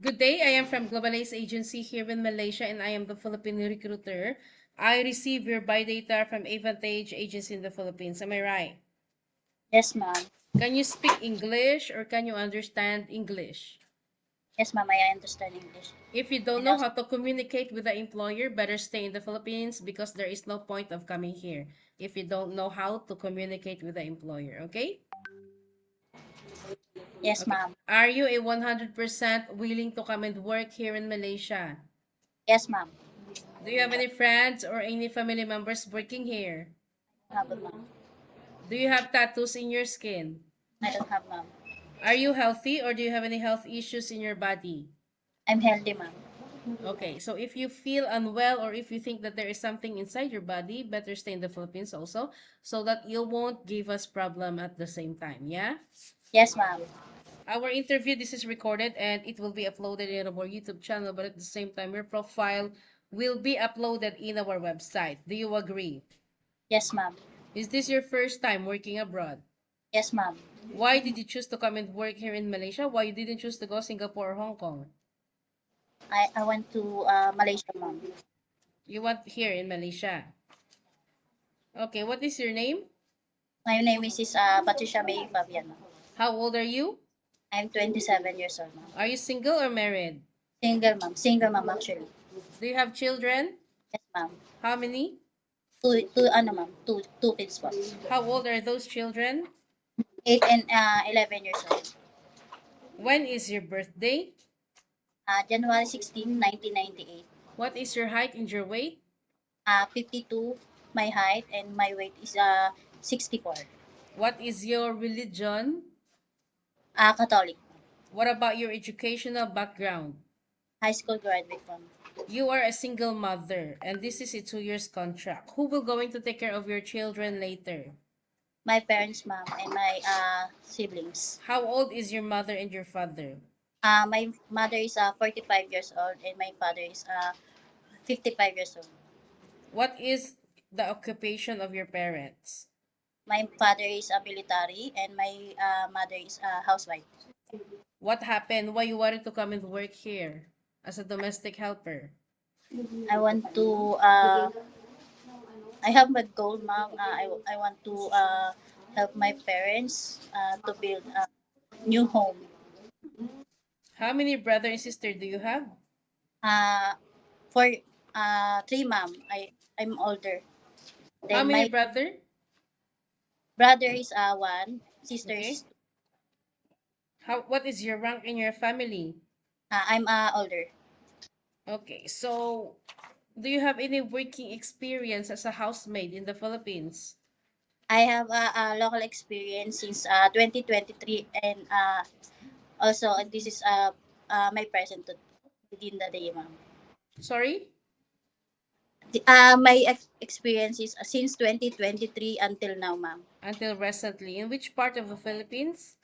Good day. I am from Global Ace Agency here in Malaysia, and I am the Filipino recruiter. I receive your buy data from Avantage Agency in the Philippines. Am I right? Yes, ma'am. Can you speak English or can you understand English? Yes, ma'am. I understand English. If you don't And know also, how to communicate with the employer, better stay in the Philippines because there is no point of coming here if you don't know how to communicate with the employer, okay? yes, Okay. ma'am. Are you a 100% willing to come and work here in Malaysia? Yes, ma'am. Do you have any friends or any family members working here? Have a ma'am. Do you have tattoos in your skin? I don't have ma'am. Are you healthy or do you have any health issues in your body? I'm healthy, ma'am. Okay, so if you feel unwell or if you think that there is something inside your body, better stay in the Philippines also so that you won't give us problem at the same time, yeah? Yes, ma'am. Our interview, this is recorded and it will be uploaded in our YouTube channel, but at the same time, your profile will be uploaded in our website. Do you agree? Yes, ma'am. Is this your first time working abroad? Yes, ma'am. Why did you choose to come and work here in Malaysia? Why you didn't choose to go Singapore or Hong Kong? I went to Malaysia, ma'am. You want here in Malaysia. Okay, what is your name? My name is Patricia May Fabian, ma'am. How old are you? I'm 27 years old, ma'am. Are you single or married? Single, ma'am. Single, ma'am, actually. Do you have children? Yes, ma'am. How many? Ma'am. Two kids po. How old are those children? 8 and 11 years old. When is your birthday? January 16, 1998. What is your height and your weight? 52 my height and my weight is 64. What is your religion? Catholic. What about your educational background? High school graduate from You are a single mother and this is a 2 years contract. Who will going to take care of your children later? my parents, ma'am, and my siblings. How old is your mother and your father? My mother is 45 years old and my father is 55 years old. What is the occupation of your parents? My father is a military and my mother is a housewife. What happened? Why you wanted to come and work here as a domestic helper? I want to, I have my goal, ma'am. I want to help my parents to build a new home. How many brother and sister do you have? Uh, for three, ma'am. I'm older. How Then many my brother? brother is one, sister Okay. is What is your rank in your family? I'm older. Okay. So, do you have any working experience as a housemaid in the Philippines? I have a local experience since 2023 and also this is my present within the day, ma'am. Sorry? My experience is since 2023 until now, ma'am. Until recently. In which part of the Philippines?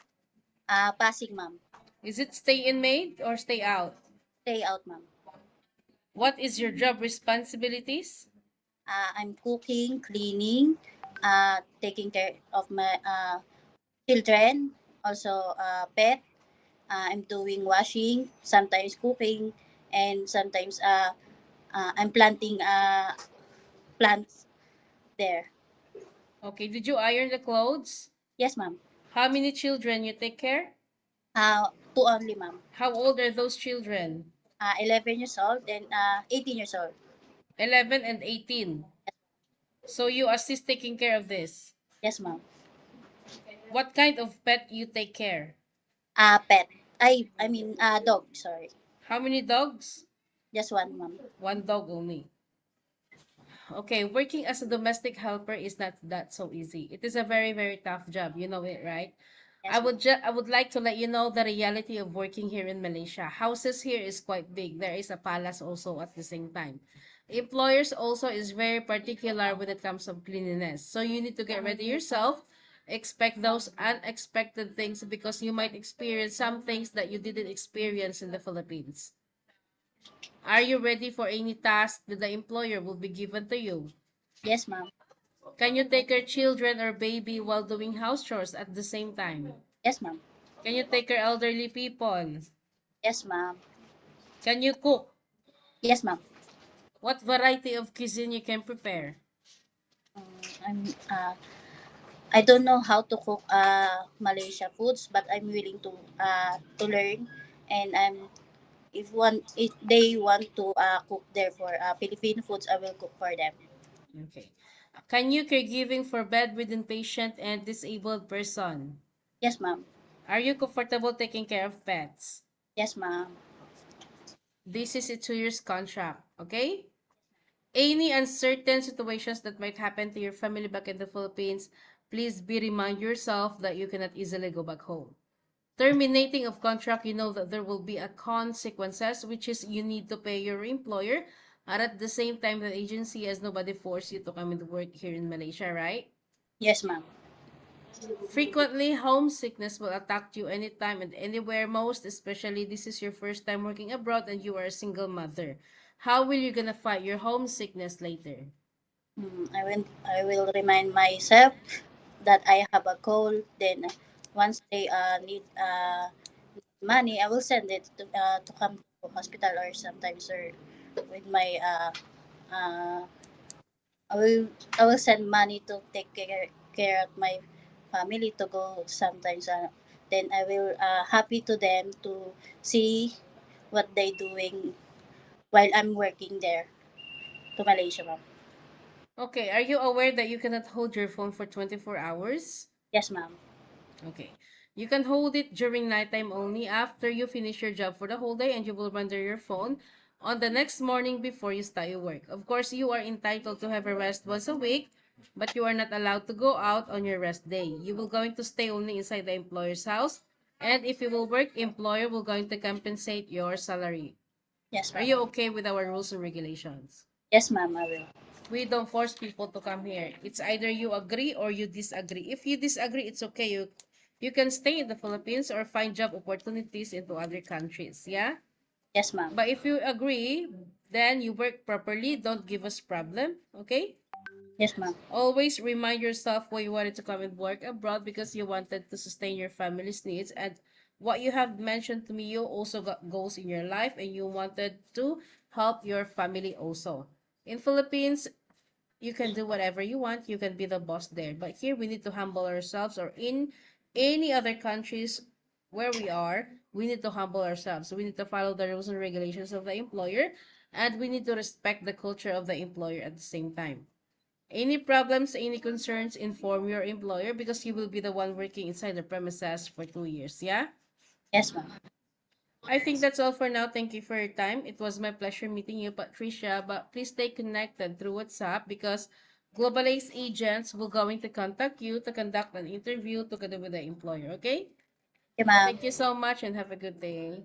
Passing, ma'am. Is it stay in maid or stay out? Stay out, ma'am. What is your job responsibilities? I'm cooking, cleaning, taking care of my children, also pet. I'm doing washing, sometimes cooking, and sometimes I'm planting plants there. Okay. Did you iron the clothes? Yes, ma'am. How many children you take care? Two only, ma'am. How old are those children? 11 years old and 18 years old. 11 and 18. So you assist taking care of this. Yes, ma'am. What kind of pet you take care? Pet. I mean dog. Sorry, How many dogs? just one, ma'am. One dog only. Okay, working as a domestic helper is not that so easy. It is a very, very tough job. You know it, right? Yes, ma'am. I would like to let you know the reality of working here in Malaysia. Houses here is quite big. There is a palace also at the same time. Employers also is very particular when it comes to cleanliness. So you need to get ready yourself. Expect those unexpected things because you might experience some things that you didn't experience in the Philippines. Are you ready for any task that the employer will be given to you? Yes, ma'am. Can you take your children or baby while doing house chores at the same time? Yes, ma'am. Can you take care elderly people? Yes, ma'am. Can you cook? Yes, ma'am. What variety of cuisine you can prepare? I'm I don't know how to cook Malaysia foods, but I'm willing to learn, and if they want to cook there for Filipino foods, I will cook for them. Okay. Can you caregiving for bedridden patient and disabled person? Yes, ma'am. Are you comfortable taking care of pets? Yes, ma'am. This is a 2 years contract, okay? Any uncertain situations that might happen to your family back in the Philippines, please be remind yourself that you cannot easily go back home. Terminating of contract, you know that there will be a consequences, which is you need to pay your employer, and at the same time, the agency has nobody force you to come and work here in Malaysia, right? Yes, ma'am. Frequently, homesickness will attack you anytime and anywhere, most especially this is your first time working abroad and you are a single mother. How will you gonna fight your homesickness later? I will remind myself that I have a goal. Then once they need money, I will send it to come to hospital, or sometimes, or with my uh, I will I will send money to take care of my family to go sometimes. Then I will happy to them to see what they doing while I'm working there to Malaysia, ma'am. Okay, are you aware that you cannot hold your phone for 24 hours? Yes, ma'am. Okay. You can hold it during nighttime only after you finish your job for the whole day and you will render your phone on the next morning before you start your work. Of course, you are entitled to have a rest once a week, but you are not allowed to go out on your rest day. You will going to stay only inside the employer's house, and if you will work, employer will going to compensate your salary. Yes, Are ma'am. you okay with our rules and regulations? Yes, ma'am. I will. We don't force people to come here. It's either you agree or you disagree. If you disagree, it's okay. You can stay in the Philippines or find job opportunities into other countries. Yeah? Yes, ma'am. But if you agree, then you work properly. Don't give us problem. Okay? Yes, ma'am. Always remind yourself why you wanted to come and work abroad because you wanted to sustain your family's needs, and what you have mentioned to me, you also got goals in your life and you wanted to help your family also. In Philippines, you can do whatever you want, you can be the boss there, but here we need to humble ourselves, or in any other countries where we are, we need to humble ourselves. We need to follow the rules and regulations of the employer, and we need to respect the culture of the employer at the same time. Any problems, any concerns, inform your employer because you will be the one working inside the premises for 2 years. Yeah, Yes, ma'am. I think that's all for now. Thank you for your time. It was my pleasure meeting you, Patricia. But please stay connected through WhatsApp because Global agents will going to contact you to conduct an interview together with the employer. Okay? Okay, ma'am. Thank you so much and have a good day.